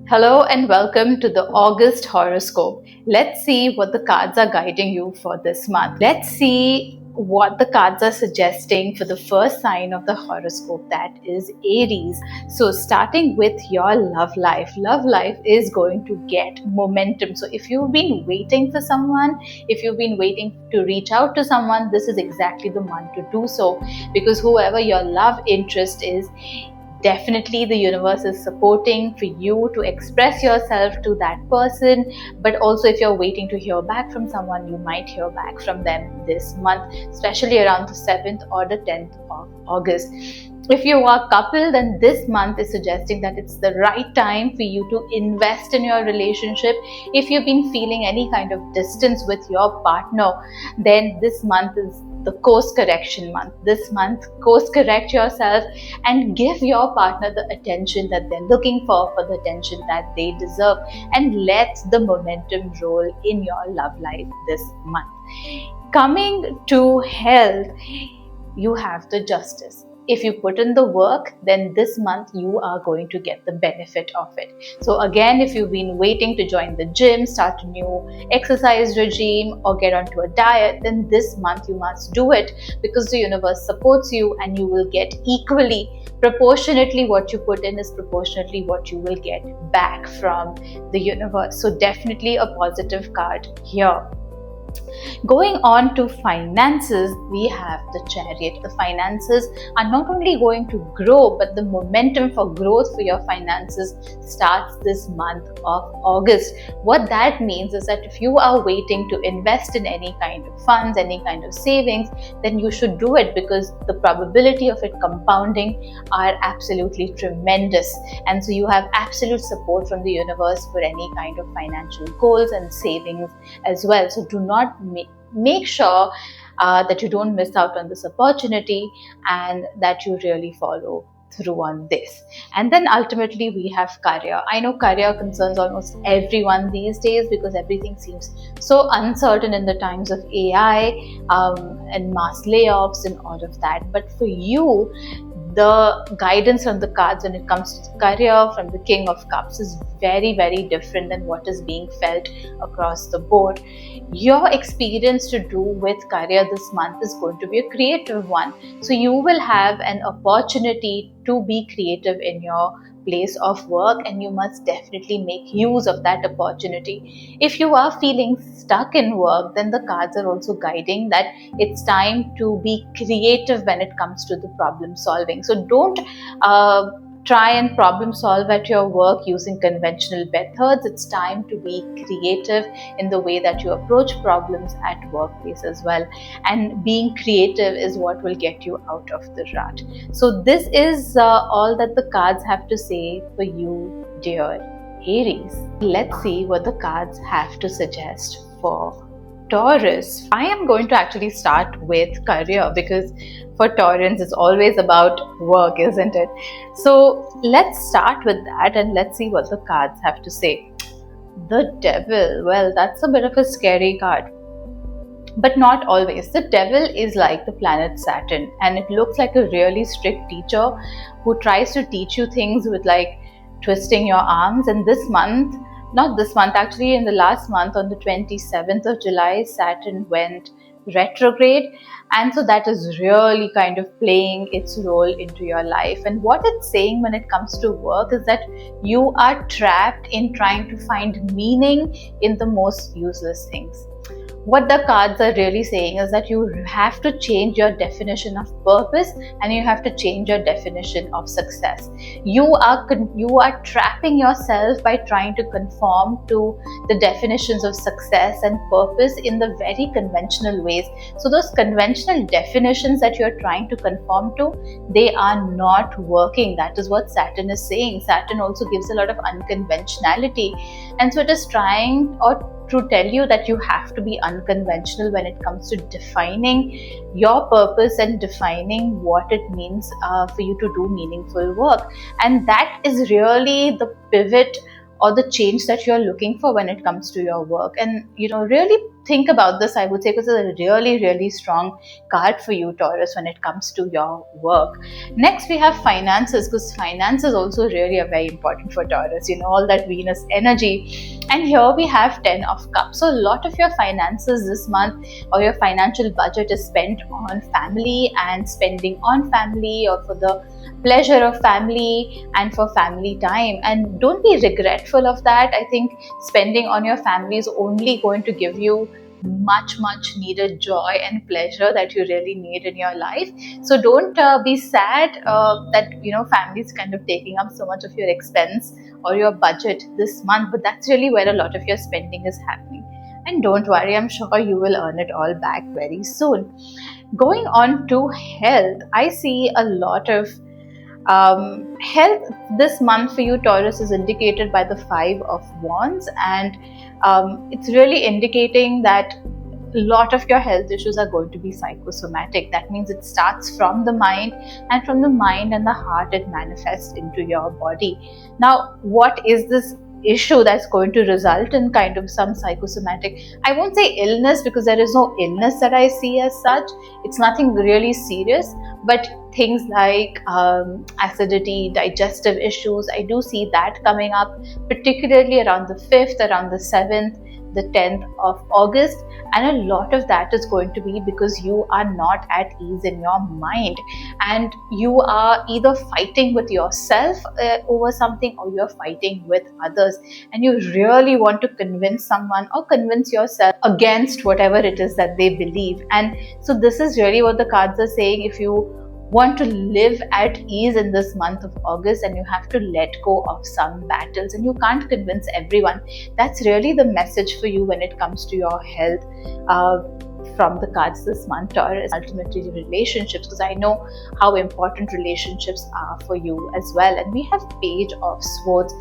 Hello and welcome to the August Horoscope. Let's see what the cards are guiding you for this month. Let's see what the cards are suggesting for the first sign of the horoscope, that is Aries. So starting with your love life is going to get momentum. So if you've been waiting for someone, if you've been waiting to reach out to someone, this is exactly the month to do so, because whoever your love interest is, definitely the universe is supporting for you to express yourself to that person. But also, if you're waiting to hear back from someone, you might hear back from them this month, especially around the 7th or the 10th of August. If you are a couple, then this month is suggesting that it's the right time for you to invest in your relationship. If you've been feeling any kind of distance with your partner, then this month is the course correction month. This month, course correct yourself and give your partner the attention that they're looking for the attention that they deserve, and let the momentum roll in your love life this month. Coming to health, you have the Justice. If you put in the work, then this month you are going to get the benefit of it. So again, if you've been waiting to join the gym, start a new exercise regime, or get onto a diet, then this month you must do it, because the universe supports you and you will get equally, proportionately what you put in is proportionately what you will get back from the universe. So definitely a positive card here. Going on to finances, we have the Chariot. The finances are not only going to grow, but the momentum for growth for your finances starts this month of August. What that means is that if you are waiting to invest in any kind of funds, any kind of savings, then you should do it, because the probability of it compounding are absolutely tremendous. And so you have absolute support from the universe for any kind of financial goals and savings as well. So do not make sure that you don't miss out on this opportunity, and that you really follow through on this. And then ultimately we have career. I know career concerns almost everyone these days, because everything seems so uncertain in the times of AI and mass layoffs and all of that. But for you, the guidance from the cards when it comes to career from the King of Cups is very, very different than what is being felt across the board. Your experience to do with career this month is going to be a creative one. So you will have an opportunity to be creative in your place of work, and you must definitely make use of that opportunity. If you are feeling stuck in work, then the cards are also guiding that it's time to be creative when it comes to the problem solving. So don't try and problem solve at your work using conventional methods. It's time to be creative in the way that you approach problems at workplace as well. And being creative is what will get you out of the rut. So this is all that the cards have to say for you, dear Aries. Let's see what the cards have to suggest for Taurus. I am going to actually start with career, because for Taurans it's always about work, isn't it? So let's start with that and let's see what the cards have to say. The Devil. Well, that's a bit of a scary card, but not always. The Devil is like the planet Saturn, and it looks like a really strict teacher who tries to teach you things with like twisting your arms. And this month, not this month, actually in the last month, on the 27th of July, Saturn went retrograde, and so that is really kind of playing its role into your life. And what it's saying when it comes to work is that you are trapped in trying to find meaning in the most useless things. What the cards are really saying is that you have to change your definition of purpose, and you have to change your definition of success. You are trapping yourself by trying to conform to the definitions of success and purpose in the very conventional ways. So those conventional definitions that you're trying to conform to, they are not working. That is what Saturn is saying. Saturn also gives a lot of unconventionality, and so it is trying to tell you that you have to be unconventional when it comes to defining your purpose and defining what it means for you to do meaningful work. And that is really the pivot or the change that you're looking for when it comes to your work. And really think about this, I would say, because it's a really, really strong card for you, Taurus, when it comes to your work. Next, we have finances, because finances also really are very important for Taurus, all that Venus energy. And here we have 10 of Cups. So a lot of your finances this month, or your financial budget, is spent on family and spending on family, or for the pleasure of family and for family time. And don't be regretful of that. I think spending on your family is only going to give you much needed joy and pleasure that you really need in your life. So don't be sad that family is kind of taking up so much of your expense or your budget this month, but that's really where a lot of your spending is happening. And don't worry, I'm sure you will earn it all back very soon. Going on to health, I see a lot of health this month for you, Taurus, is indicated by the 5 of Wands, and it's really indicating that a lot of your health issues are going to be psychosomatic. That means it starts from the mind, and from the mind and the heart it manifests into your body. Now, what is this issue that's going to result in kind of some psychosomatic, I won't say illness, because there is no illness that I see as such. It's nothing really serious, but things like acidity, digestive issues, I do see that coming up, particularly around the 5th, around the 7th, the 10th of August. And a lot of that is going to be because you are not at ease in your mind, and you are either fighting with yourself over something, or you're fighting with others, and you really want to convince someone or convince yourself against whatever it is that they believe. And so this is really what the cards are saying. If you want to live at ease in this month of August, and you have to let go of some battles, and you can't convince everyone. That's really the message for you when it comes to your health from the cards this month, Taurus. Ultimately, relationships, because I know how important relationships are for you as well. And we have Page of Swords.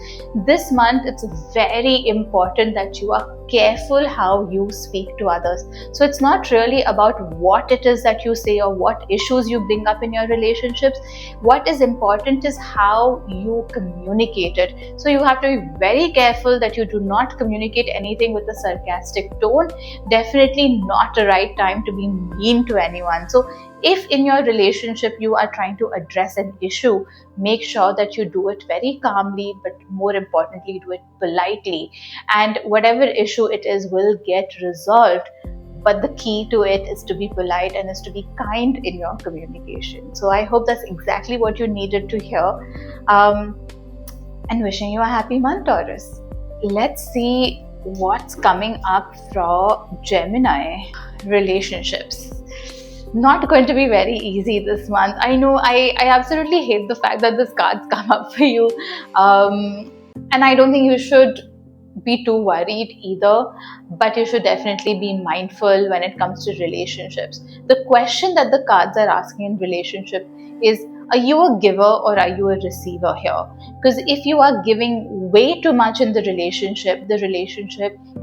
This month, it's very important that you are careful how you speak to others. So it's not really about what it is that you say or what issues you bring up in your relationships. What is important is how you communicate it. So you have to be very careful that you do not communicate anything with a sarcastic tone. Definitely not the right time to be mean to anyone. So if in your relationship you are trying to address an issue, make sure that you do it very calmly, but more importantly, do it politely. And whatever issue it is will get resolved. But the key to it is to be polite and is to be kind in your communication. So I hope that's exactly what you needed to hear. And wishing you a happy month, Taurus. Let's see what's coming up for Gemini. Relationships. Not going to be very easy this month. I know I absolutely hate the fact that these cards come up for you. And I don't think you should be too worried either, but you should definitely be mindful when it comes to relationships. The question that the cards are asking in relationship is, are you a giver or are you a receiver here? Because if you are giving way too much in the relationship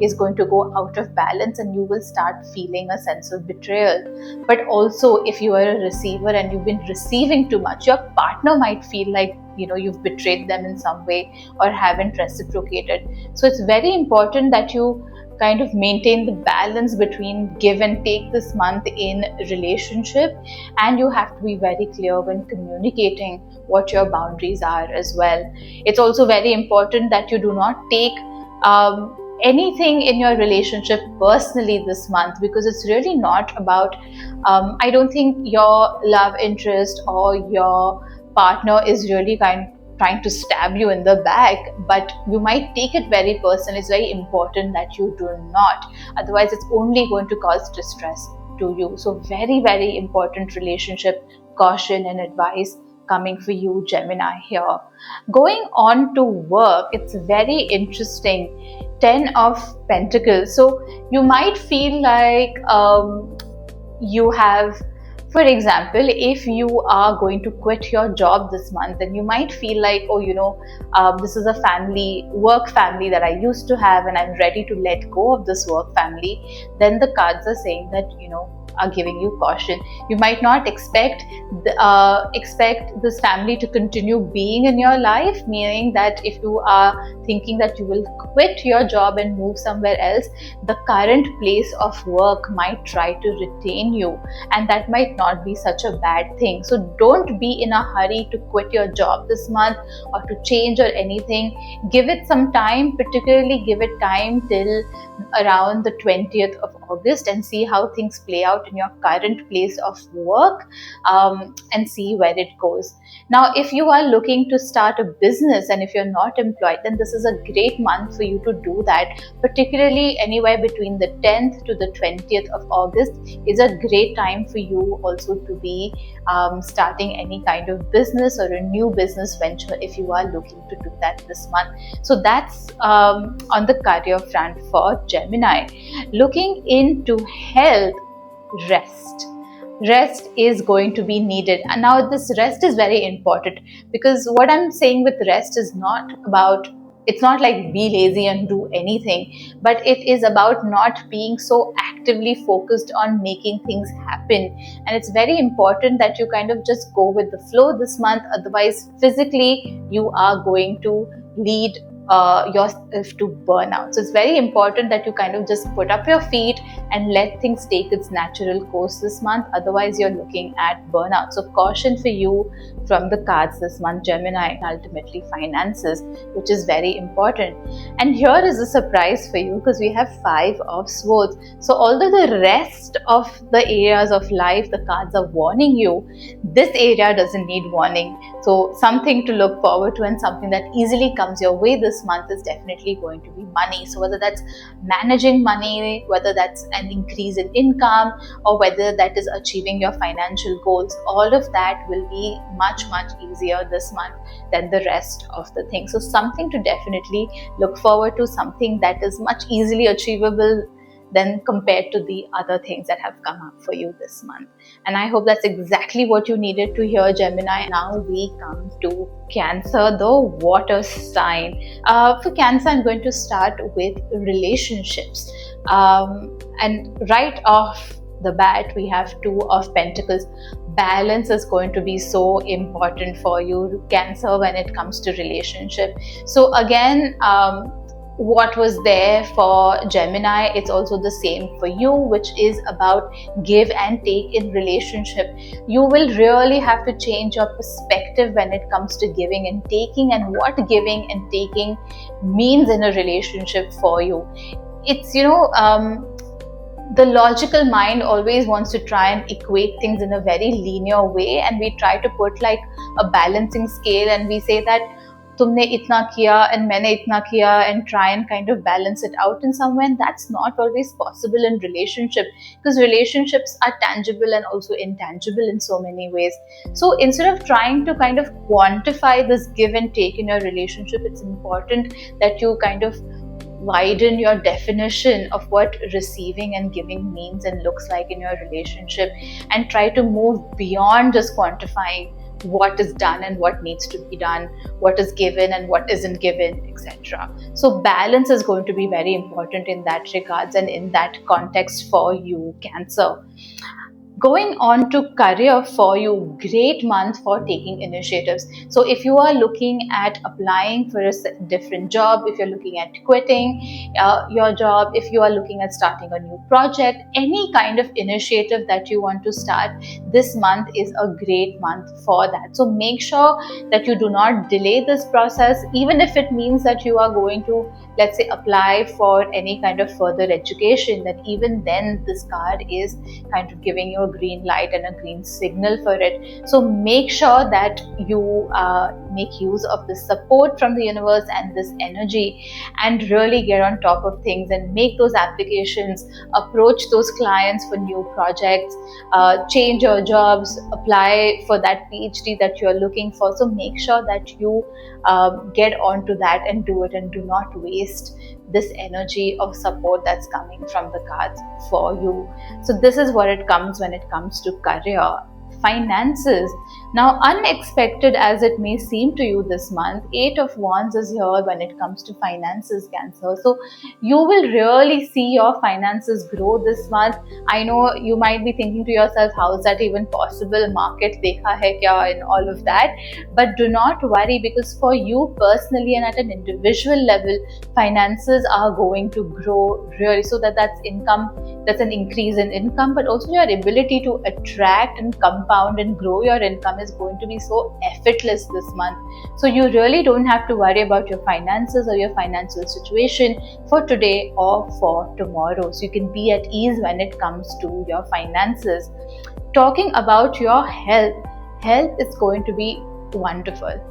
is going to go out of balance and you will start feeling a sense of betrayal. But also, if you are a receiver and you've been receiving too much, your partner might feel like you've betrayed them in some way or haven't reciprocated. So it's very important that you kind of maintain the balance between give and take this month in relationship, and you have to be very clear when communicating what your boundaries are as well. It's also very important that you do not take anything in your relationship personally this month, because it's really not about I don't think your love interest or your partner is really trying to stab you in the back, but you might take it very personal. It's very important that you do not. Otherwise, it's only going to cause distress to you. So very, very important relationship caution and advice coming for you, Gemini, here. Going on to work, it's very interesting. 10 of Pentacles. So you might feel like you have, for example, if you are going to quit your job this month, then you might feel like, this is a work family that I used to have, and I'm ready to let go of this work family. Then the cards are saying that, are giving you caution. You might not expect this family to continue being in your life, meaning that if you are thinking that you will quit your job and move somewhere else, the current place of work might try to retain you, and that might not be such a bad thing. So don't be in a hurry to quit your job this month or to change or anything. Give it some time, particularly give it time till around the 20th of August and see how things play out in your current place of work, and see where it goes. Now, if you are looking to start a business and if you're not employed, then this is a great month for you to do that. Particularly anywhere between the 10th to the 20th of August is a great time for you also to be starting any kind of business or a new business venture if you are looking to do that this month. So that's on the career front for Gemini. Looking into health, rest is going to be needed. And now this rest is very important, because what I'm saying with rest is not about, it's not like be lazy and do anything, but it is about not being so actively focused on making things happen. And it's very important that you kind of just go with the flow this month. Otherwise, physically, you are going to lead yourself to burnout. So it's very important that you kind of just put up your feet and let things take its natural course this month. Otherwise, you're looking at burnout. So caution for you from the cards this month, Gemini. Ultimately, finances, which is very important. And here is a surprise for you, because we have 5 of Swords. So although the rest of the areas of life, the cards are warning you, this area doesn't need warning. So something to look forward to and something that easily comes your way this month is definitely going to be money. So whether that's managing money, whether that's an increase in income, or whether that is achieving your financial goals, all of that will be much easier this month than the rest of the things. So something to definitely look forward to, something that is much easily achievable than compared to the other things that have come up for you this month. And I hope that's exactly what you needed to hear, Gemini. Now we come to Cancer, the water sign. For Cancer, I'm going to start with relationships. And right off the bat, we have 2 of Pentacles. Balance is going to be so important for you, Cancer, when it comes to relationship. So again, what was there for Gemini, it's also the same for you, which is about give and take in relationship. You will really have to change your perspective when it comes to giving and taking, and what giving and taking means in a relationship for you. It's, the logical mind always wants to try and equate things in a very linear way, and we try to put like a balancing scale, and we say that तुमने इतना किया and मैंने इतना किया, and try and kind of balance it out in some way. And that's not always possible in relationship, because relationships are tangible and also intangible in so many ways. So instead of trying to kind of quantify this give and take in your relationship, it's important that you kind of widen your definition of what receiving and giving means and looks like in your relationship, and try to move beyond just quantifying what is done and what needs to be done, what is given and what isn't given, etc. So balance is going to be very important in that regards and in that context for you, Cancer. Going on to career for you, great month for taking initiatives. So if you are looking at applying for a different job, if you're looking at quitting your job, if you are looking at starting a new project, any kind of initiative that you want to start, this month is a great month for that. So make sure that you do not delay this process, even if it means that you are going to, let's say, apply for any kind of further education, that even then this card is kind of giving you a green light and a green signal for it. So make sure that you make use of the support from the universe and this energy, and really get on top of things and make those applications, approach those clients for new projects, change your jobs, apply for that PhD that you're looking for. So make sure that you get onto that and do it, and do not waste this energy of support that's coming from the cards for you. So this is what it comes when it comes to career. Finances, Now, unexpected as it may seem to you this month, Eight of Wands is here when it comes to finances, Cancer. So you will really see your finances grow this month. I know you might be thinking to yourself, how is that even possible? Market dekha hai kya and all of that. But do not worry, because for you personally and at an individual level, finances are going to grow really. So that's income, that's an increase in income, but also your ability to attract and compound and grow your income is going to be so effortless this month. So you really don't have to worry about your finances or your financial situation for today or for tomorrow. So you can be at ease when it comes to your finances. Talking about your health is going to be wonderful.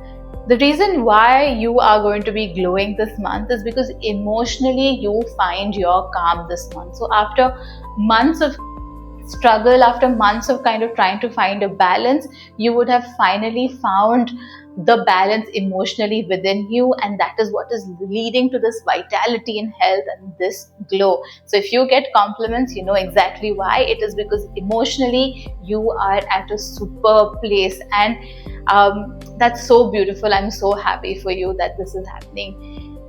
The reason why you are going to be glowing this month is because emotionally you find your calm this month. So after months of struggle, after months of kind of trying to find a balance, you would have finally found the balance emotionally within you, and that is what is leading to this vitality in health and this glow. So if you get compliments, you know exactly why. It is because emotionally you are at a superb place, and that's so beautiful. I'm so happy for you that this is happening.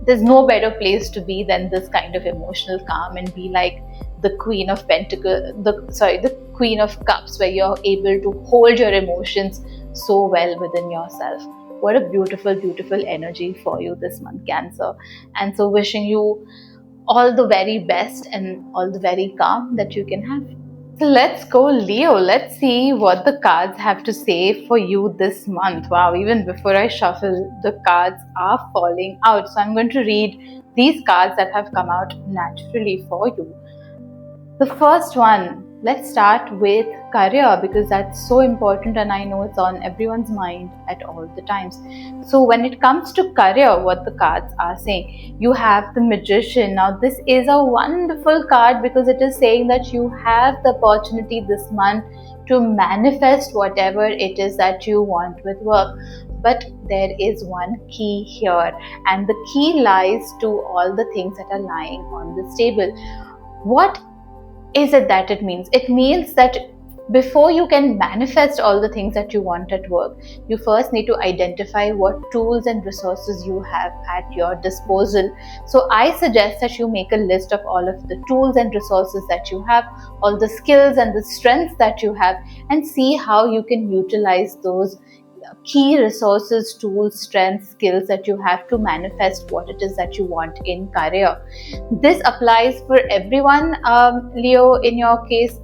There's no better place to be than this kind of emotional calm and be like the Queen of Pentacles, the Queen of Cups, where you're able to hold your emotions so well within yourself. What a beautiful, beautiful energy for you this month, Cancer. And so wishing you all the very best and all the very calm that you can have. So let's go, Leo. Let's see what the cards have to say for you this month. Wow, even before I shuffle, the cards are falling out. So I'm going to read these cards that have come out naturally for you. The first one, let's start with career, because that's so important and I know it's on everyone's mind at all the times. So when it comes to career, what the cards are saying, you have the Magician. Now this is a wonderful card because it is saying that you have the opportunity this month to manifest whatever it is that you want with work. But there is one key here, and the key lies to all the things that are lying on this table. What is it that it means? It means that before you can manifest all the things that you want at work, you first need to identify what tools and resources you have at your disposal. So I suggest that you make a list of all of the tools and resources that you have, all the skills and the strengths that you have, and see how you can utilize those key resources, tools, strengths, skills that you have to manifest what it is that you want in career. This applies for everyone, Leo, in your case,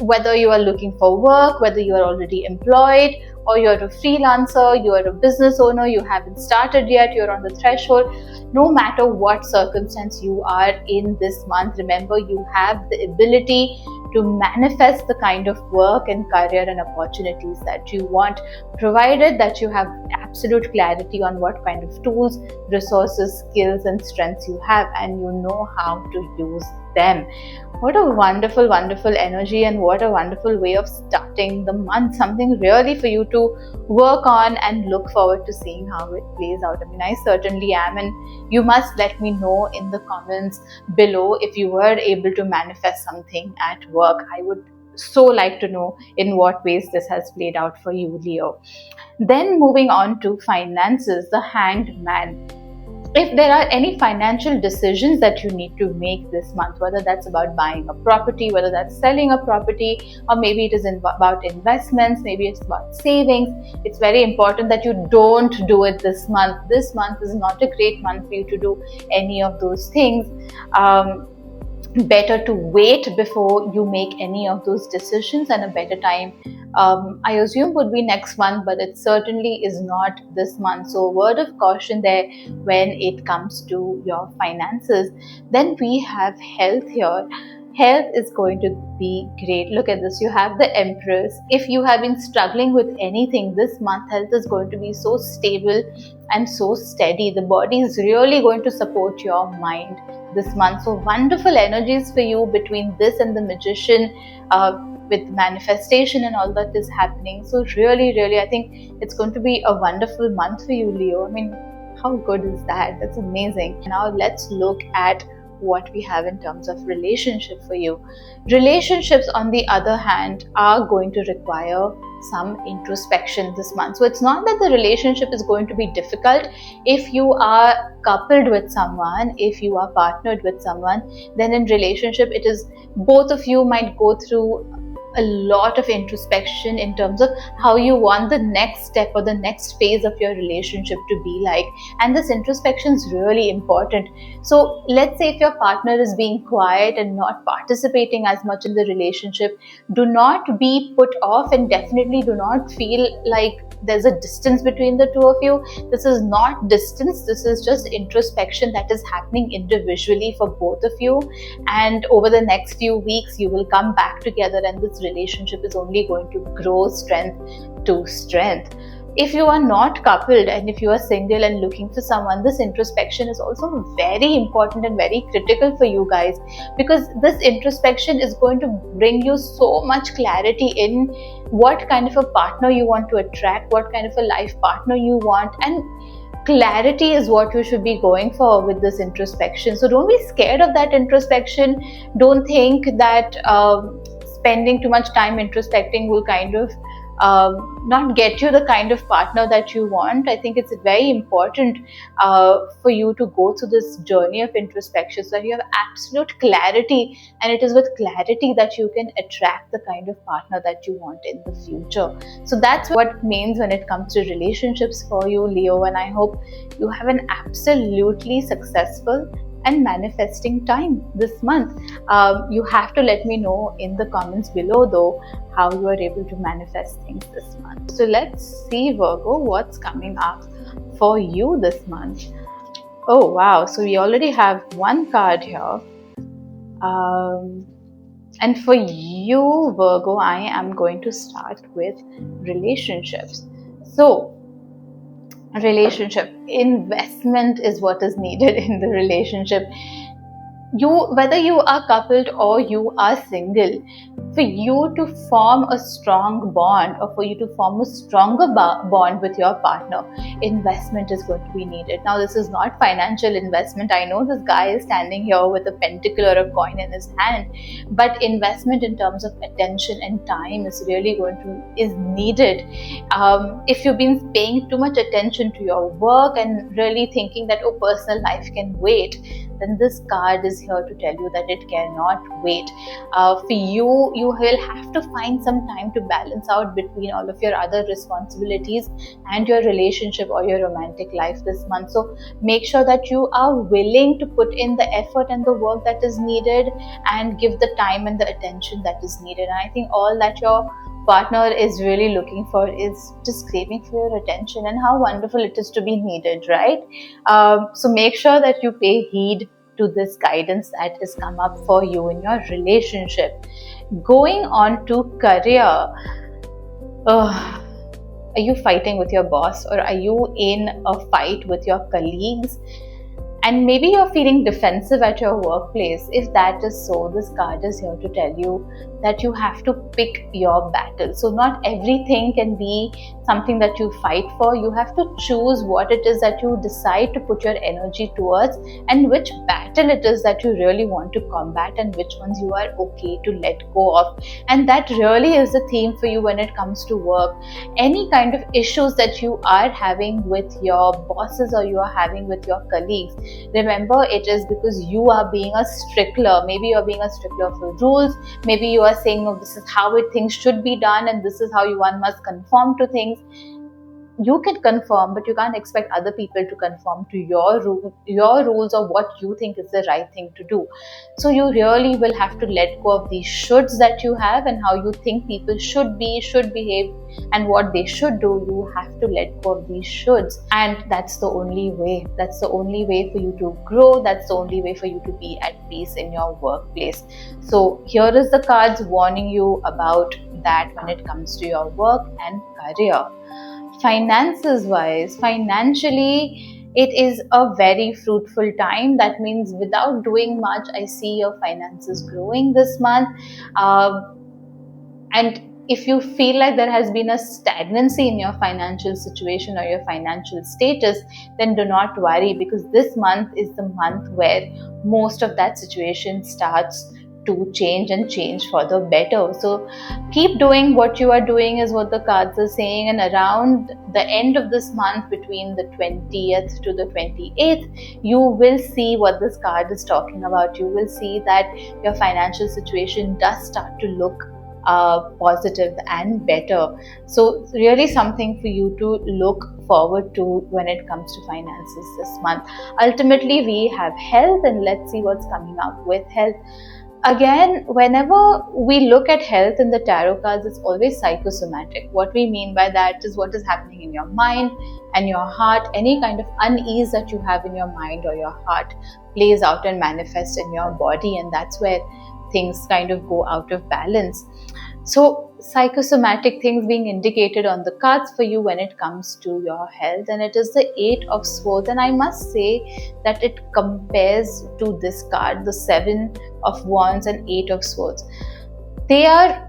whether you are looking for work, whether you are already employed, or you're a freelancer, you're a business owner, you haven't started yet, you're on the threshold. No matter what circumstance you are in this month, remember you have the ability to manifest the kind of work and career and opportunities that you want, provided that you have absolute clarity on what kind of tools, resources, skills and strengths you have, and you know how to use them. What a wonderful, wonderful energy, and what a wonderful way of starting the month. Something really for you to work on and look forward to seeing how it plays out. I mean, I certainly am, and you must let me know in the comments below if you were able to manifest something at work. I would so like to know in what ways this has played out for you, Leo. Then moving on to finances, the Hanged Man. If there are any financial decisions that you need to make this month, whether that's about buying a property, whether that's selling a property, or maybe it is about investments, maybe it's about savings, it's very important that you don't do it this month. This month is not a great month for you to do any of those things. Better to wait before you make any of those decisions, and a better time I assume would be next month, but it certainly is not this month. So word of caution there when it comes to your finances. Then we have health here. Health is going to be great. Look at this. You have the Empress. If you have been struggling with anything this month, health is going to be so stable and so steady. The body is really going to support your mind this month. So wonderful energies for you between this and the Magician, with manifestation and all that is happening. So really, really, I think it's going to be a wonderful month for you, Leo. I mean, how good is that? That's amazing. Now let's look at what we have in terms of relationship for you. Relationships, on the other hand, are going to require some introspection this month. So it's not that the relationship is going to be difficult. If you are coupled with someone, if you are partnered with someone, then in relationship it is both of you might go through a lot of introspection in terms of how you want the next step or the next phase of your relationship to be like, and this introspection is really important. So let's say if your partner is being quiet and not participating as much in the relationship, do not be put off, and definitely do not feel like there's a distance between the two of you. This is not distance, this is just introspection that is happening individually for both of you, and over the next few weeks you will come back together, and this relationship is only going to grow strength to strength. If you are not coupled and if you are single and looking for someone, this introspection is also very important and very critical for you guys, because this introspection is going to bring you so much clarity in what kind of a partner you want to attract, what kind of a life partner you want, and clarity is what you should be going for with this introspection. So don't be scared of that introspection. Don't think that spending too much time introspecting will kind of not get you the kind of partner that you want. I think it's very important for you to go through this journey of introspection so that you have absolute clarity, and it is with clarity that you can attract the kind of partner that you want in the future. So that's what it means when it comes to relationships for you, Leo, and I hope you have an absolutely successful and manifesting time this month. You have to let me know in the comments below though how you are able to manifest things this month. So let's see, Virgo, what's coming up for you this month. Oh wow, so we already have one card here, and for you, Virgo, I am going to start with relationships. So relationship investment is what is needed in the relationship. Whether you are coupled or you are single, for you to form a strong bond, or for you to form a stronger bond with your partner, investment is going to be needed. Now this is not financial investment. I know this guy is standing here with a pentacle or a coin in his hand, but investment in terms of attention and time is really is needed. If you've been paying too much attention to your work and really thinking that personal life can wait, then this card is here to tell you that it cannot wait. For you will have to find some time to balance out between all of your other responsibilities and your relationship or your romantic life this month. So make sure that you are willing to put in the effort and the work that is needed, and give the time and the attention that is needed. And I think all that your partner is really looking for is just craving for your attention, and how wonderful it is to be needed, right? So make sure that you pay heed to this guidance that has come up for you in your relationship. Going on to career, are you fighting with your boss, or are you in a fight with your colleagues? And maybe you're feeling defensive at your workplace. If that is so, this card is here to tell you that you have to pick your battle. So not everything can be something that you fight for. You have to choose what it is that you decide to put your energy towards, and which battle it is that you really want to combat, and which ones you are okay to let go of. And that really is the theme for you when it comes to work. Any kind of issues that you are having with your bosses or you are having with your colleagues, remember, it is because you are being a stickler. Maybe you are being a stickler for rules. Maybe you are saying, no, this is how things should be done, and this is how one must conform to things. You can conform, but you can't expect other people to conform to your rules or what you think is the right thing to do. So you really will have to let go of these shoulds that you have, and how you think people should behave, and what they should do. You have to let go of these shoulds, and that's the only way. That's the only way for you to grow. That's the only way for you to be at peace in your workplace. So here is the cards warning you about that when it comes to your work and career. Finances wise, financially, it is a very fruitful time. That means without doing much, I see your finances growing this month. And if you feel like there has been a stagnancy in your financial situation or your financial status, then do not worry, because this month is the month where most of that situation starts to change and change for the better. So keep doing what you are doing is what the cards are saying, and around the end of this month, between the 20th to the 28th, you will see what this card is talking about. You will see that your financial situation does start to look positive and better. So really something for you to look forward to when it comes to finances this month. Ultimately, we have health, and let's see what's coming up with health. Again, whenever we look at health in the tarot cards, it's always psychosomatic. What we mean by that is what is happening in your mind and your heart. Any kind of unease that you have in your mind or your heart plays out and manifests in your body, and that's where things kind of go out of balance. So psychosomatic things being indicated on the cards for you when it comes to your health, and it is the 8 of Swords, and I must say that it compares to this card, the 7 of Wands and 8 of Swords. They are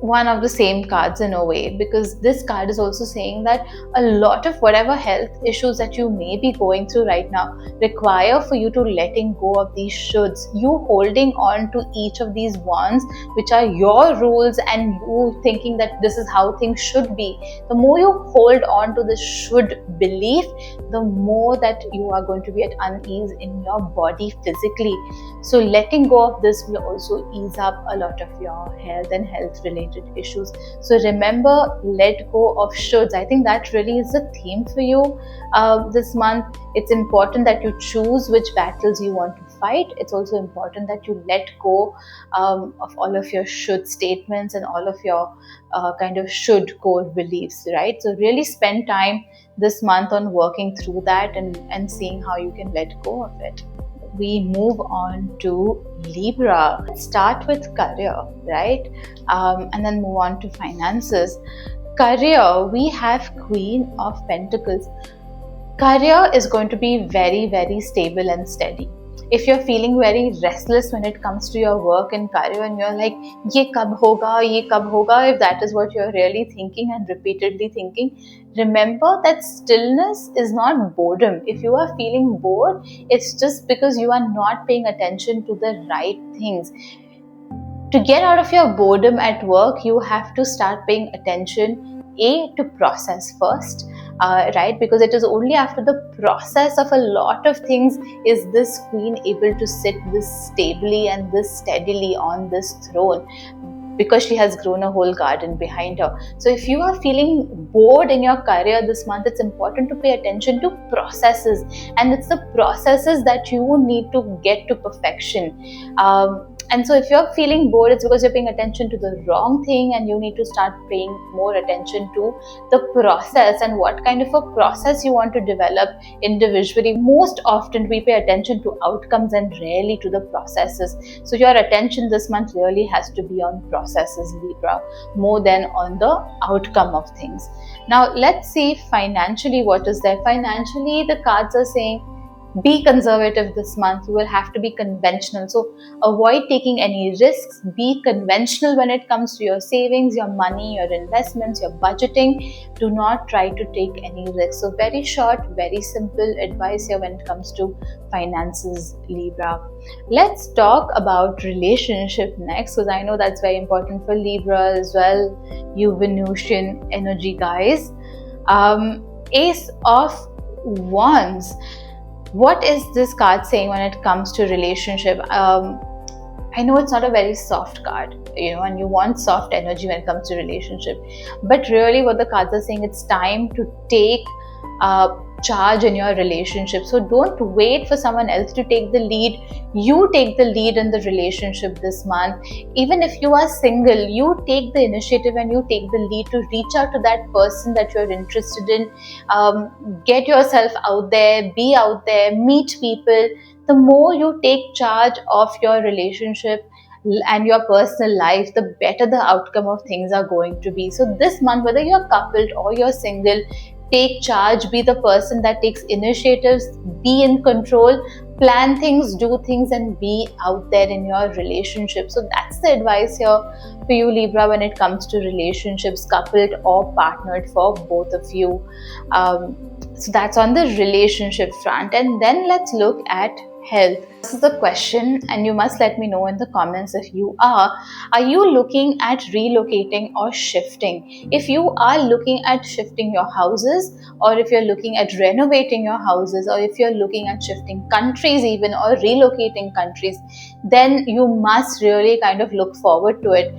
one of the same cards in a way, because this card is also saying that a lot of whatever health issues that you may be going through right now require for you to letting go of these shoulds, you holding on to each of these wands which are your rules, and you thinking that this is how things should be. The more you hold on to this should belief, the more that you are going to be at unease in your body physically. So letting go of this will also ease up a lot of your health and health related issues. So remember, let go of shoulds. I think that really is the theme for you this month. It's important that you choose which battles you want to fight. It's also important that you let go of all of your should statements and all of your kind of should core beliefs, right? So really spend time this month on working through that and seeing how you can let go of it. We move on to Libra. Let's start with career, right? And then move on to finances. Career, we have Queen of Pentacles. Career is going to be very, very stable and steady. If you're feeling very restless when it comes to your work and career, and you're like, ye kab hoga, if that is what you're really thinking and repeatedly thinking, remember that stillness is not boredom. If you are feeling bored, it's just because you are not paying attention to the right things. To get out of your boredom at work, you have to start paying attention to process first, right? Because it is only after the process of a lot of things is this queen able to sit this stably and this steadily on this throne, because she has grown a whole garden behind her. So if you are feeling bored in your career this month, it's important to pay attention to processes, and it's the processes that you need to get to perfection. And so if you're feeling bored, it's because you're paying attention to the wrong thing, and you need to start paying more attention to the process and what kind of a process you want to develop individually. Most often we pay attention to outcomes and rarely to the processes. So your attention this month really has to be on processes, Libra, more than on the outcome of things. Now let's see financially what is there. Financially, the cards are saying, be conservative this month. You will have to be conventional. So avoid taking any risks. Be conventional when it comes to your savings, your money, your investments, your budgeting. Do not try to take any risks. So very short, very simple advice here when it comes to finances, Libra. Let's talk about relationship next, because I know that's very important for Libra as well. You Venusian energy guys. Ace of Wands. What is this card saying when it comes to relationship? I know it's not a very soft card, and you want soft energy when it comes to relationship. But really what the cards are saying, it's time to take charge in your relationship. So don't wait for someone else to take the lead. You take the lead in the relationship this month. Even if you are single, you take the initiative and you take the lead to reach out to that person that you're interested in. Get yourself out there, be out there, meet people. The more you take charge of your relationship and your personal life, the better the outcome of things are going to be. So this month, whether you're coupled or you're single, take charge, be the person that takes initiatives, be in control, plan things, do things, and be out there in your relationship. So that's the advice here for you, Libra, when it comes to relationships, coupled or partnered, for both of you. So that's on the relationship front. And then let's look at health. This is the question, and you must let me know in the comments if you are. Are you looking at relocating or shifting? If you are looking at shifting your houses, or if you're looking at renovating your houses, or if you're looking at shifting countries even, or relocating countries, then you must really kind of look forward to it,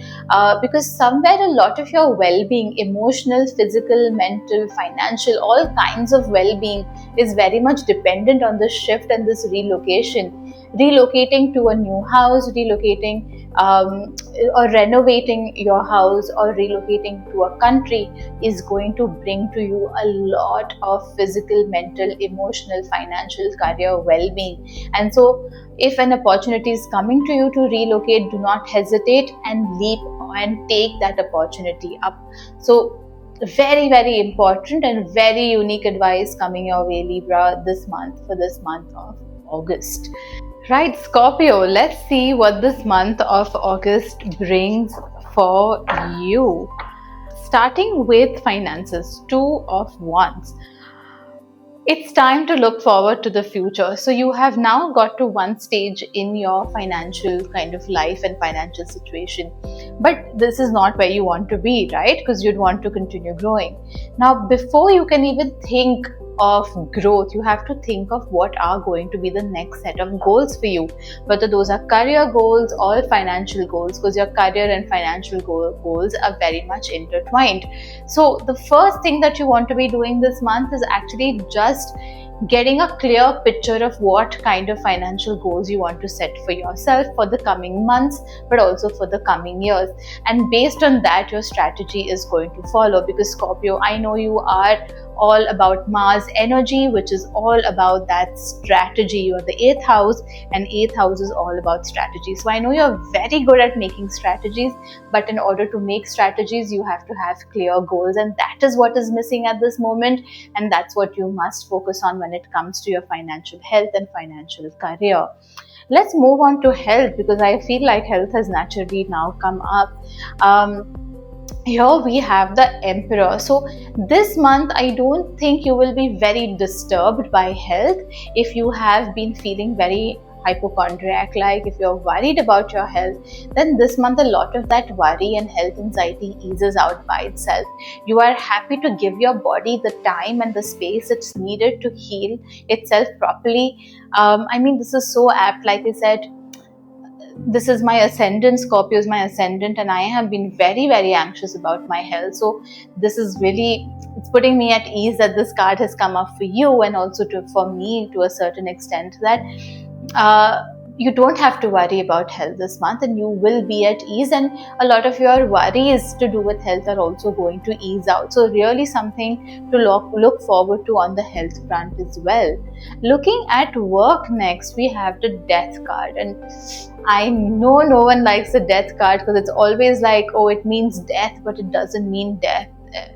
because somewhere a lot of your well-being, emotional, physical, mental, financial, all kinds of well-being is very much dependent on this shift and this relocation. Relocating to a new house, relocating or renovating your house, or relocating to a country is going to bring to you a lot of physical, mental, emotional, financial, career well-being. And so if an opportunity is coming to you to relocate, do not hesitate and leap and take that opportunity up. So very, very important and very unique advice coming your way, Libra, this month, for this month of August. Right, Scorpio, let's see what this month of August brings for you. Starting with finances, Two of Wands. It's time to look forward to the future. So you have now got to one stage in your financial kind of life and financial situation. But this is not where you want to be, right? Because you'd want to continue growing. Now, before you can even think of growth, you have to think of what are going to be the next set of goals for you, whether those are career goals or financial goals, because your career and financial goals are very much intertwined. So the first thing that you want to be doing this month is actually just getting a clear picture of what kind of financial goals you want to set for yourself for the coming months, but also for the coming years. And based on that, your strategy is going to follow. Because Scorpio, I know you are all about Mars energy, which is all about that strategy. You are the 8th house, and 8th house is all about strategy. So I know you're very good at making strategies, but in order to make strategies, you have to have clear goals, and that is what is missing at this moment, and that's what you must focus on when it comes to your financial health and financial career. Let's move on to health, because I feel like health has naturally now come up. Here we have the Emperor. So this month, I don't think you will be very disturbed by health. If you have been feeling very hypochondriac, like if you're worried about your health, then this month a lot of that worry and health anxiety eases out by itself. You are happy to give your body the time and the space it's needed to heal itself properly. This is so apt. Like I said, this is my ascendant, Scorpio is my ascendant, and I have been very, very anxious about my health. So this is really, it's putting me at ease that this card has come up for you, and also for me to a certain extent, that you don't have to worry about health this month, and you will be at ease, and a lot of your worries to do with health are also going to ease out. So really something to look forward to on the health front as well. Looking at work next, we have the Death card, and I know no one likes the Death card, because it's always like, oh, it means death, but it doesn't mean death,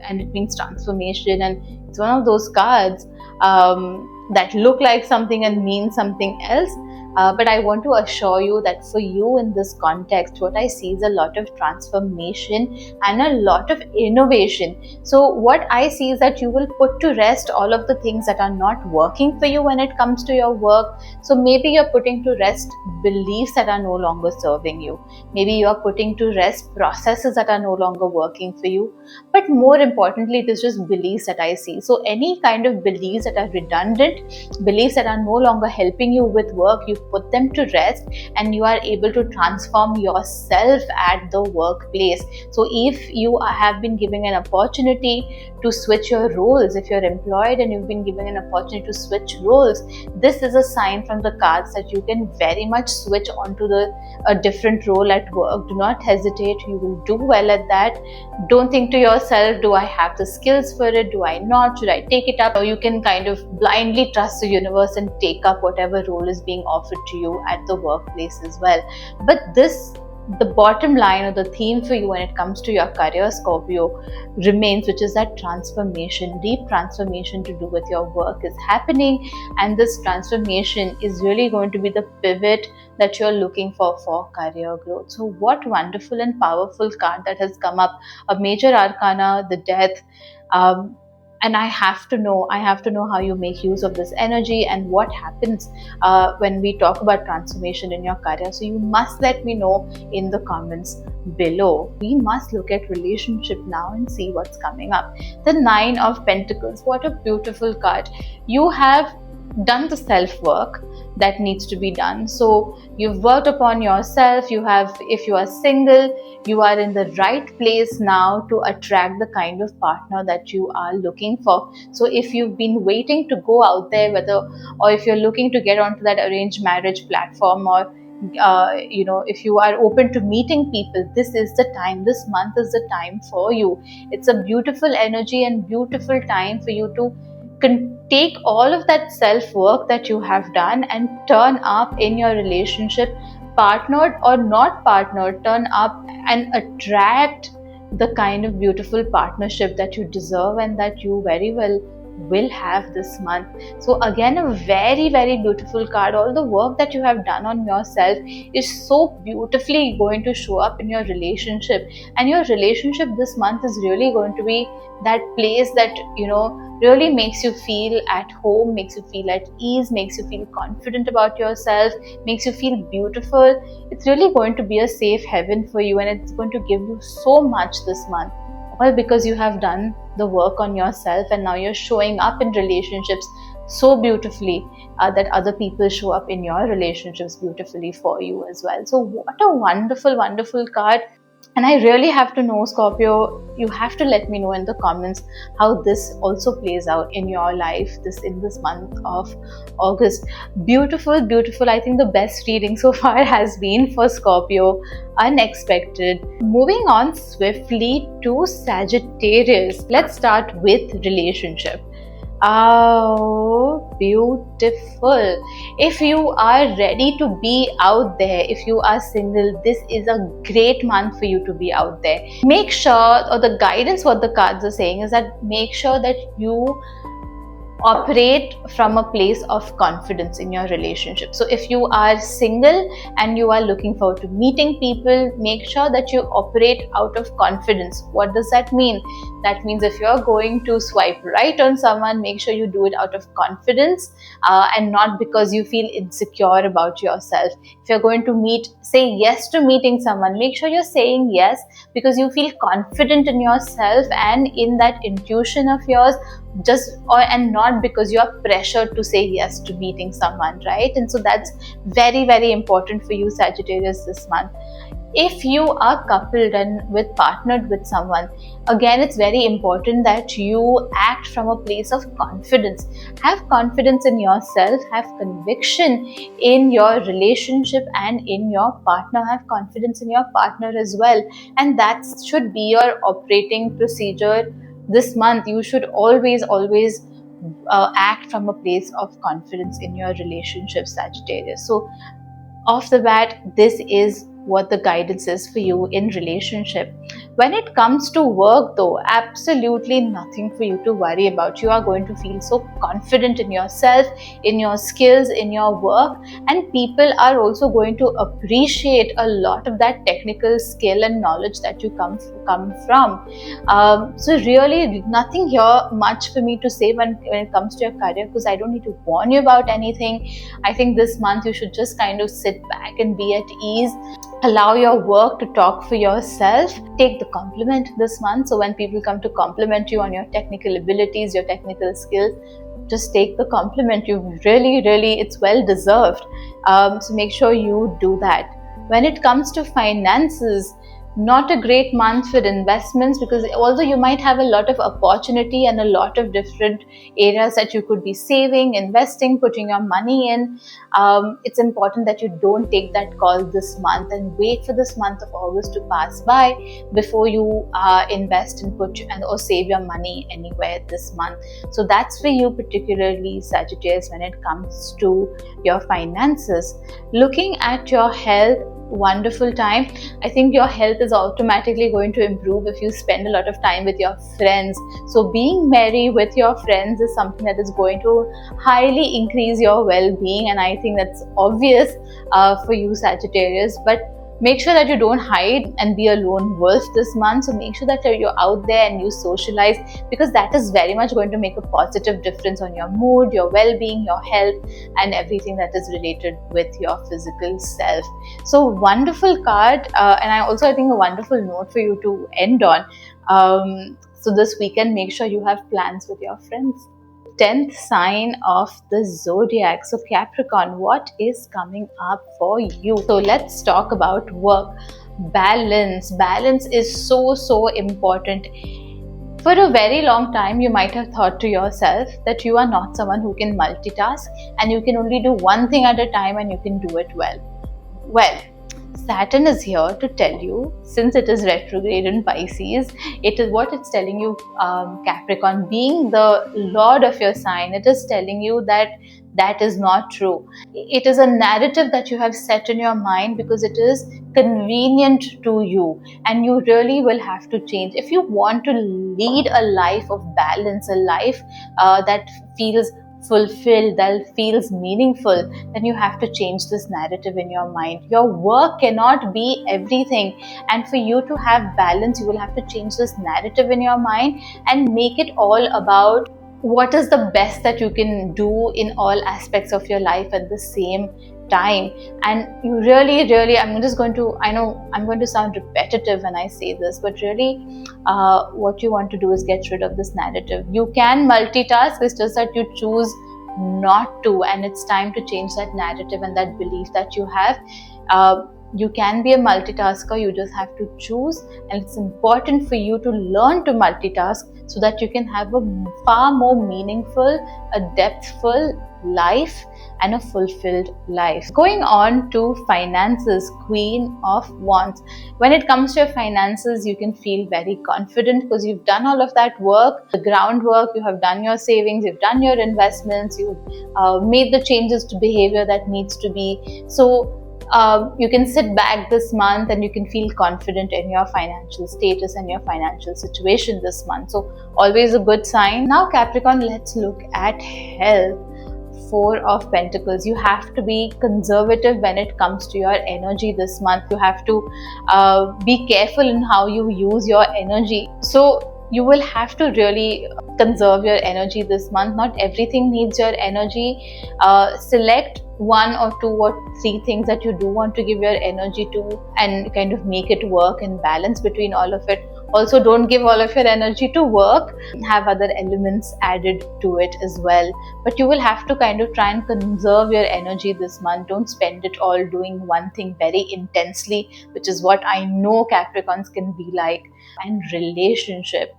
and it means transformation, and it's one of those cards that look like something and mean something else. But I want to assure you that for you in this context, what I see is a lot of transformation and a lot of innovation. So what I see is that you will put to rest all of the things that are not working for you when it comes to your work. So maybe you're putting to rest beliefs that are no longer serving you. Maybe you're putting to rest processes that are no longer working for you. But more importantly, it is just beliefs that I see. So any kind of beliefs that are redundant, beliefs that are no longer helping you with work, you put them to rest, and you are able to transform yourself at the workplace. So if you have been given an opportunity to switch your roles, if you're employed and you've been given an opportunity to switch roles, this is a sign from the cards that you can very much switch onto a different role at work. Do not hesitate, you will do well at that. Don't think to yourself, do I have the skills for it, do I not, should I take it up? Or you can kind of blindly trust the universe and take up whatever role is being offered to you at the workplace as well. But the bottom line or the theme for you when it comes to your career, Scorpio, remains, which is that transformation, deep transformation to do with your work is happening, and this transformation is really going to be the pivot that you're looking for career growth. So what wonderful and powerful card that has come up, a major arcana, the Death. and I have to know how you make use of this energy and what happens when we talk about transformation in your career. So you must let me know in the comments below. We must look at relationship now and see what's coming up. The Nine of Pentacles, what a beautiful card. You have done the self work that needs to be done. So you've worked upon yourself. If you are single, you are in the right place now to attract the kind of partner that you are looking for. So if you've been waiting to go out there, or if you're looking to get onto that arranged marriage platform, or if you are open to meeting people, this is the time. This month is the time for you. It's a beautiful energy and beautiful time for you to take all of that self-work that you have done and turn up in your relationship, partnered or not partnered, turn up and attract the kind of beautiful partnership that you deserve and that you very well will have this month. So again, a very, very beautiful card. All the work that you have done on yourself is so beautifully going to show up in your relationship, and your relationship this month is really going to be that place that really makes you feel at home, makes you feel at ease, makes you feel confident about yourself, makes you feel beautiful. It's really going to be a safe haven for you, and it's going to give you so much this month, all because you have done the work on yourself, and now you're showing up in relationships so beautifully that other people show up in your relationships beautifully for you as well. So what a wonderful, wonderful card. And I really have to know, Scorpio, you have to let me know in the comments how this also plays out in your life in this month of August. Beautiful, beautiful. I think the best reading so far has been for Scorpio. Unexpected. Moving on swiftly to Sagittarius. Let's start with relationship. Oh, beautiful. If you are ready to be out there, if you are single, this is a great month for you to be out there. Make sure, or the guidance what the cards are saying is that make sure that you operate from a place of confidence in your relationship. So if you are single and you are looking forward to meeting people, make sure that you operate out of confidence. What does that mean? That means if you're going to swipe right on someone, make sure you do it out of confidence and not because you feel insecure about yourself. If you're going to say yes to meeting someone, make sure you're saying yes because you feel confident in yourself and in that intuition of yours, and not because you are pressured to say yes to meeting someone, right? And so that's very, very important for you, Sagittarius, this month. If you are coupled and partnered with someone, again, it's very important that you act from a place of confidence. Have confidence in yourself, have conviction in your relationship and in your partner, have confidence in your partner as well. And that should be your operating procedure this month. You should always act from a place of confidence in your relationship, Sagittarius. So off the bat, this is what the guidance is for you in relationship. When it comes to work though, absolutely nothing for you to worry about. You are going to feel so confident in yourself, in your skills, in your work, and people are also going to appreciate a lot of that technical skill and knowledge that you come from. So really nothing here much for me to say when it comes to your career, because I don't need to warn you about anything. I think this month you should just kind of sit back and be at ease. Allow your work to talk for yourself. Take the compliment this month. So when people come to compliment you on your technical abilities, your technical skills, just take the compliment. You really, it's well deserved. So make sure you do that. When it comes to finances, not a great month for investments, because although you might have a lot of opportunity and a lot of different areas that you could be saving, investing, putting your money in, it's important that you don't take that call this month and wait for this month of August to pass by before you invest and or save your money anywhere this month. So that's for you, particularly Sagittarius, when it comes to your finances. Looking at your health, wonderful time. I think your health is automatically going to improve if you spend a lot of time with your friends. So being merry with your friends is something that is going to highly increase your well-being, and I think that's obvious for you, Sagittarius. But Make sure that you don't hide and be a lone wolf this month. So make sure that you're out there and you socialize, because that is very much going to make a positive difference on your mood, your well-being, your health, and everything that is related with your physical self. So wonderful card, and I think a wonderful note for you to end on. So this weekend, make sure you have plans with your friends. 10th sign of the zodiac. So Capricorn, what is coming up for you? So let's talk about work. Balance is so important. For a very long time, you might have thought to yourself that you are not someone who can multitask and you can only do one thing at a time and you can do it well. Saturn is here to tell you, since it is retrograde in Pisces, it's telling you, Capricorn, being the lord of your sign, it is telling you that is not true. It is a narrative that you have set in your mind because it is convenient to you, and you really will have to change. If you want to lead a life of balance, a life that feels fulfilled, that feels meaningful, then you have to change this narrative in your mind. Your work cannot be everything, and for you to have balance, you will have to change this narrative in your mind and make it all about what is the best that you can do in all aspects of your life at the same time. And you really, I know I'm going to sound repetitive when I say this, but really what you want to do is get rid of this narrative. You can multitask, it's just that you choose not to, and it's time to change that narrative and that belief that you have. You can be a multitasker, you just have to choose, and it's important for you to learn to multitask so that you can have a far more meaningful, a depthful life and a fulfilled life. Going on to finances, Queen of Wands. When it comes to your finances, you can feel very confident because you've done all of that work, the groundwork, you have done your savings, you've done your investments, you've made the changes to behavior that needs to be. So you can sit back this month and you can feel confident in your financial status and your financial situation this month. So always a good sign. Now Capricorn, let's look at health. 4 of Pentacles. You have to be conservative when it comes to your energy this month. You have to be careful in how you use your energy. So you will have to really conserve your energy this month. Not everything needs your energy. Select 1 or 2 or 3 things that you do want to give your energy to and kind of make it work and balance between all of it. Also, don't give all of your energy to work. Have other elements added to it as well. But you will have to kind of try and conserve your energy this month. Don't spend it all doing one thing very intensely, which is what I know Capricorns can be like. And relationship.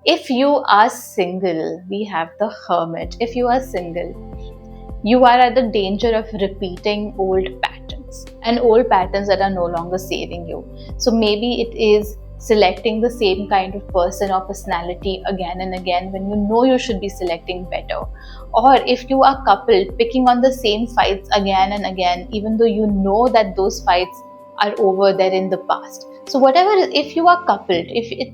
If you are single, we have the Hermit. If you are single, you are at the danger of repeating old patterns and old patterns that are no longer serving you. So maybe it is selecting the same kind of person or personality again and again when you know you should be selecting better. Or if you are coupled, picking on the same fights again and again, even though you know that those fights are over there in the past. So if you are coupled,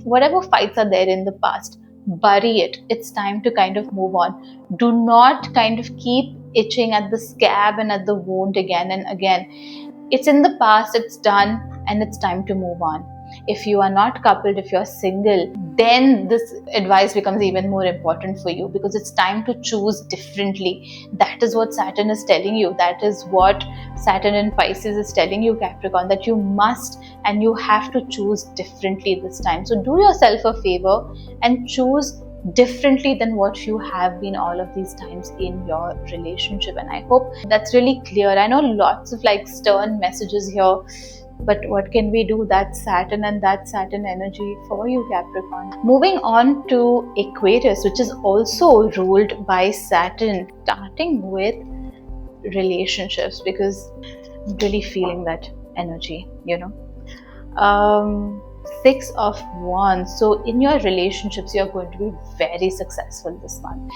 whatever fights are there in the past, bury it. It's time to kind of move on. Do not kind of keep itching at the scab and at the wound again and again. It's in the past, it's done, and it's time to move on. If you are not coupled, if you're single, then this advice becomes even more important for you because it's time to choose differently. That is what Saturn is telling you. That is what Saturn in Pisces is telling you, Capricorn, that you must and you have to choose differently this time. So do yourself a favor and choose differently than what you have been all of these times in your relationship. And I hope that's really clear. I know lots of stern messages here, but what can we do? That's Saturn and that Saturn energy for you, Capricorn. Moving on to Aquarius, which is also ruled by Saturn, starting with relationships because I'm really feeling that energy, 6 of Wands. So in your relationships, you're going to be very successful this month.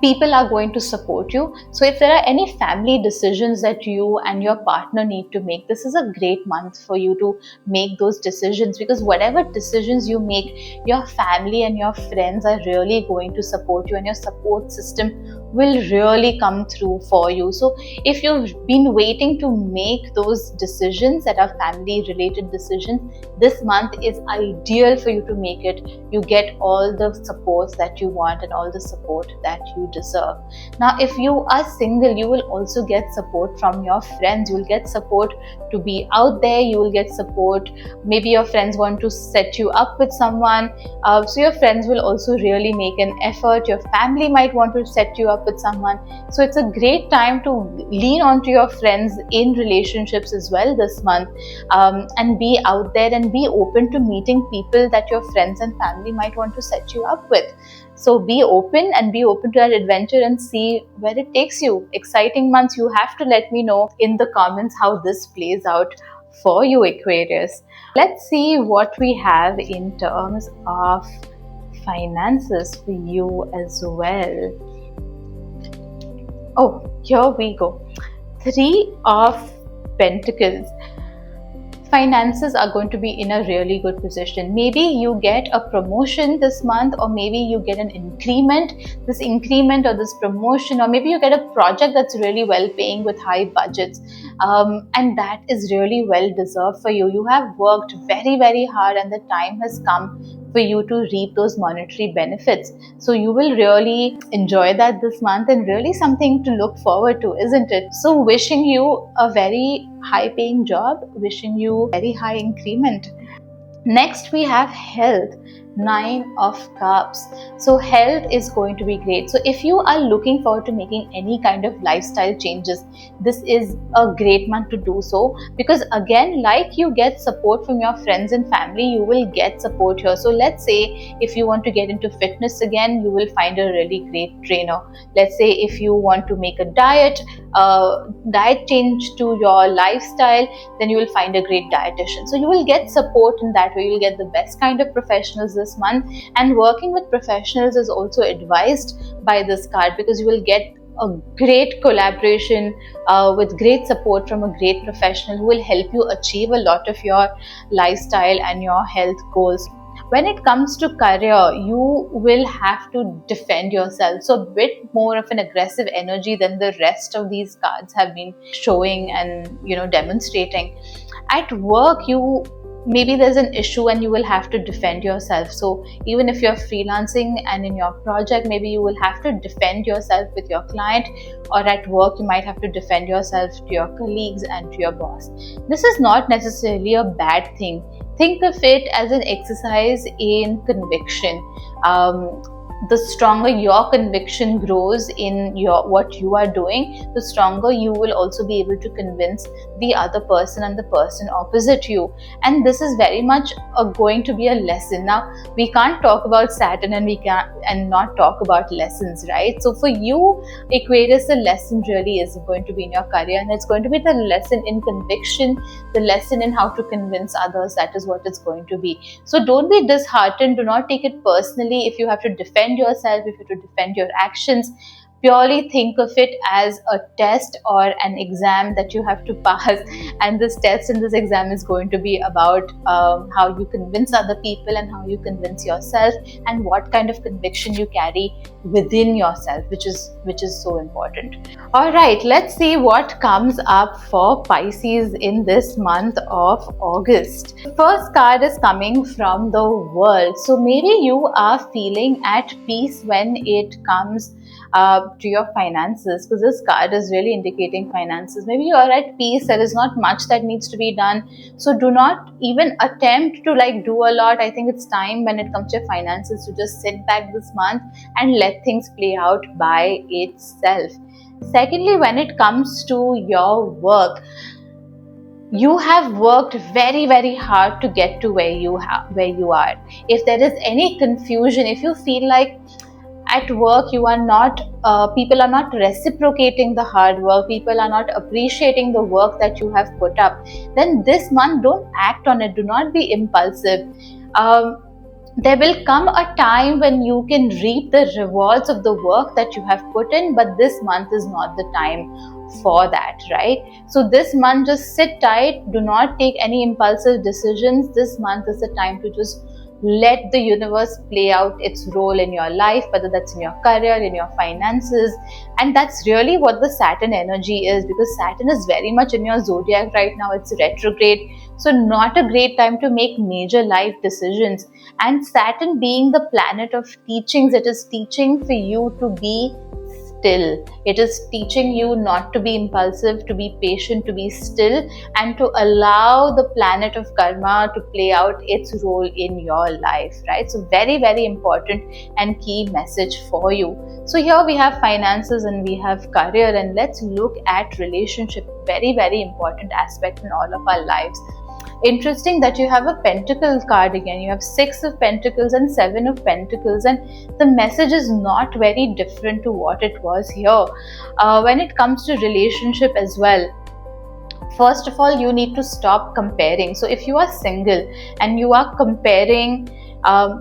People are going to support you. So if there are any family decisions that you and your partner need to make, this is a great month for you to make those decisions, because whatever decisions you make, your family and your friends are really going to support you, and your support system will really come through for you. So if you've been waiting to make those decisions that are family related decisions, this month is ideal for you to make it. You get all the support that you want and all the support that you deserve. Now, if you are single, you will also get support from your friends. You will get support to be out there. You will get support. Maybe your friends want to set you up with someone. So your friends will also really make an effort. Your family might want to set you up with someone. So it's a great time to lean onto your friends in relationships as well this month, and be out there and be open to meeting people that your friends and family might want to set you up with. So be open and be open to that adventure and see where it takes you. Exciting months. You have to let me know in the comments how this plays out for you, Aquarius. Let's see what we have in terms of finances for you as well. Oh, here we go. 3 of Pentacles. Finances are going to be in a really good position. Maybe you get a promotion this month, or maybe you get an increment. This increment or this promotion, or maybe you get a project that's really well paying with high budgets, and that is really well deserved for you. You have worked very, very hard, and the time has come for you to reap those monetary benefits. So you will really enjoy that this month, and really something to look forward to, isn't it? So wishing you a very high paying job, wishing you very high increment. Next we have health. 9 of Cups. So health is going to be great. So if you are looking forward to making any kind of lifestyle changes, this is a great month to do so, because again, like you get support from your friends and family, you will get support here. So let's say if you want to get into fitness again, you will find a really great trainer. Let's say if you want to make a diet change to your lifestyle, then you will find a great dietitian. So you will get support in that way. You will get the best kind of professionals this month, and working with professionals is also advised by this card, because you will get a great collaboration with great support from a great professional who will help you achieve a lot of your lifestyle and your health goals. When it comes to career, you will have to defend yourself. So a bit more of an aggressive energy than the rest of these cards have been showing and demonstrating. At work, maybe there's an issue and you will have to defend yourself. So even if you're freelancing and in your project, maybe you will have to defend yourself with your client, or at work you might have to defend yourself to your colleagues and to your boss. This is not necessarily a bad thing. Think of it as an exercise in conviction. The stronger your conviction grows in what you are doing, the stronger you will also be able to convince the other person and the person opposite you. And this is very much going to be a lesson. Now, we can't talk about Saturn and not talk about lessons, right? So for you, Aquarius, the lesson really is going to be in your career, and it's going to be the lesson in conviction, the lesson in how to convince others. That is what it's going to be. So don't be disheartened. Do not take it personally if you have to defend yourself, if you have to defend your actions. Purely think of it as a test or an exam that you have to pass, and this test and this exam is going to be about how you convince other people and how you convince yourself, and what kind of conviction you carry within yourself, which is so important. All right, let's see what comes up for Pisces in this month of August. The first card is coming from the World. So maybe you are feeling at peace when it comes to your finances, because this card is really indicating finances. Maybe you are at peace. There is not much that needs to be done. So do not even attempt to do a lot. I think it's time when it comes to your finances to just sit back this month and let things play out by itself. Secondly, when it comes to your work, you have worked very, very hard to get to where you are. If there is any confusion, if you feel like at work you are not people are not reciprocating the hard work, people are not appreciating the work that you have put up, then this month don't act on it. Do not be impulsive. There will come a time when you can reap the rewards of the work that you have put in, but this month is not the time for that, right? So this month, just sit tight. Do not take any impulsive decisions. This month is the time to just let the universe play out its role in your life, whether that's in your career, in your finances. And that's really what the Saturn energy is, because Saturn is very much in your zodiac right now. It's retrograde, so not a great time to make major life decisions. And Saturn being the planet of teachings, it is teaching for you to be still. It is teaching you not to be impulsive, to be patient, to be still, and to allow the planet of karma to play out its role in your life, right? So very, very important and key message for you. So here we have finances and we have career, and let's look at relationship. Very, very important aspect in all of our lives. Interesting that you have a pentacle card again. You have 6 of pentacles and 7 of pentacles, and the message is not very different to what it was here. When it comes to relationship as well, first of all, you need to stop comparing. So if you are single and you are comparing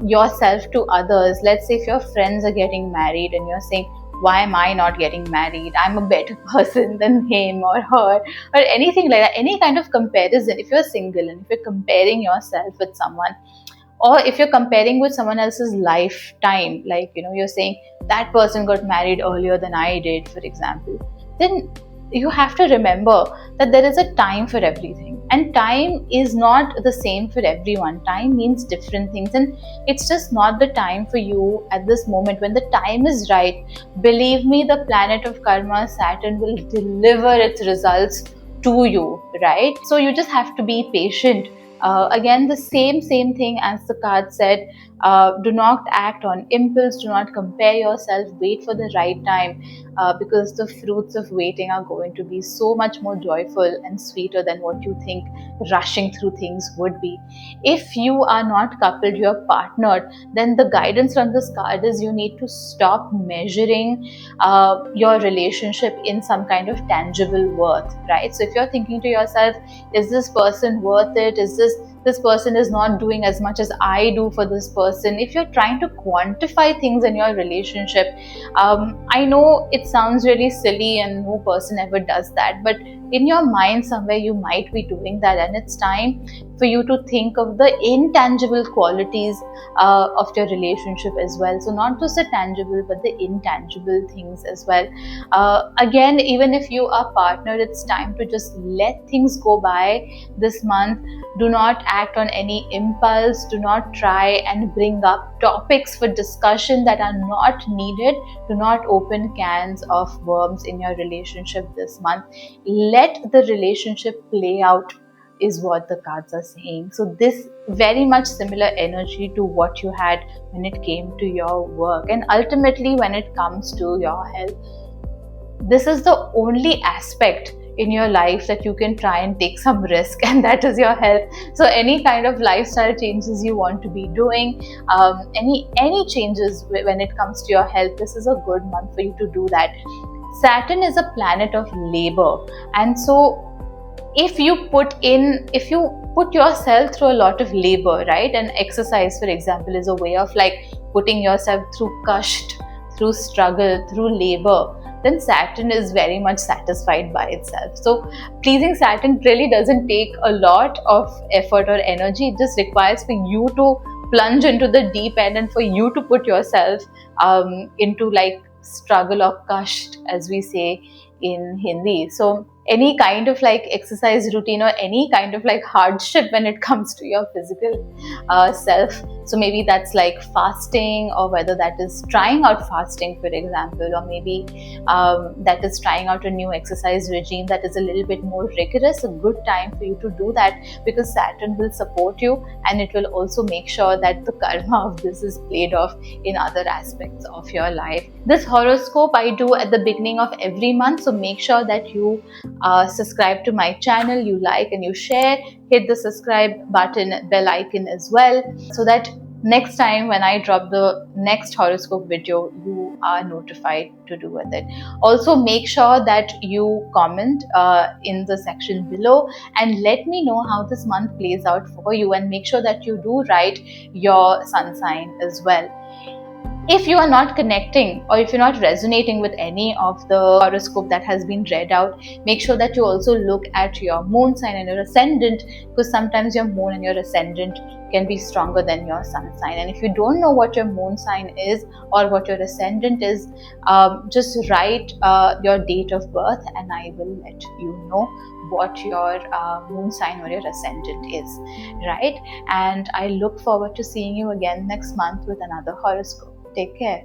yourself to others, let's say if your friends are getting married and you're saying, why am I not getting married? I'm a better person than him or her, or anything like that. Any kind of comparison. If you're single and if you're comparing yourself with someone, or if you're comparing with someone else's lifetime, like, you're saying that person got married earlier than I did, for example, then you have to remember that there is a time for everything, and time is not the same for everyone. Time means different things, and it's just not the time for you at this moment. When the time is right, believe me, the planet of karma, Saturn, will deliver its results to you, right? So you just have to be patient. Again, the same thing as the card said. Do not act on impulse, do not compare yourself, wait for the right time, because the fruits of waiting are going to be so much more joyful and sweeter than what you think rushing through things would be. If you are not coupled, you are partnered, then the guidance from this card is you need to stop measuring your relationship in some kind of tangible worth, right? So if you're thinking to yourself, is this person worth it? Is this person is not doing as much as I do for this person. If you're trying to quantify things in your relationship, I know it sounds really silly and no person ever does that, but in your mind somewhere you might be doing that, and it's time for you to think of the intangible qualities of your relationship as well. So not just the tangible but the intangible things as well. Again, even if you are partnered, it's time to just let things go by this month. Do not act on any impulse. Do not try and bring up topics for discussion that are not needed. Do not open cans of worms in your relationship this month. Let the relationship play out is what the cards are saying. So this very much similar energy to what you had when it came to your work, and ultimately when it comes to your health. This is the only aspect in your life that you can try and take some risk, and that is your health. So any kind of lifestyle changes you want to be doing, any changes when it comes to your health, this is a good month for you to do that. Saturn is a planet of labor, and so if you put yourself through a lot of labor, right? And exercise, for example, is a way of like putting yourself through kashт, through struggle, through labor, then Saturn is very much satisfied by itself. So pleasing Saturn really doesn't take a lot of effort or energy. It just requires for you to plunge into the deep end and for you to put yourself into like struggle or kasht, as we say in Hindi. So any kind of like exercise routine or any kind of like hardship when it comes to your physical self. So maybe that's like fasting, or whether that is trying out fasting, for example, or maybe that is trying out a new exercise regime that is a little bit more rigorous. A good time for you to do that, because Saturn will support you and it will also make sure that the karma of this is played off in other aspects of your life. This horoscope I do at the beginning of every month, so make sure that you subscribe to my channel, you like and you share, hit the subscribe button, bell icon as well, so that next time when I drop the next horoscope video, you are notified to do with it. Also make sure that you comment in the section below and let me know how this month plays out for you, and make sure that you do write your sun sign as well. If you are not connecting or if you're not resonating with any of the horoscope that has been read out, make sure that you also look at your moon sign and your ascendant, because sometimes your moon and your ascendant can be stronger than your sun sign. And if you don't know what your moon sign is or what your ascendant is, just write your date of birth and I will let you know what your moon sign or your ascendant is, right? And I look forward to seeing you again next month with another horoscope. Take care.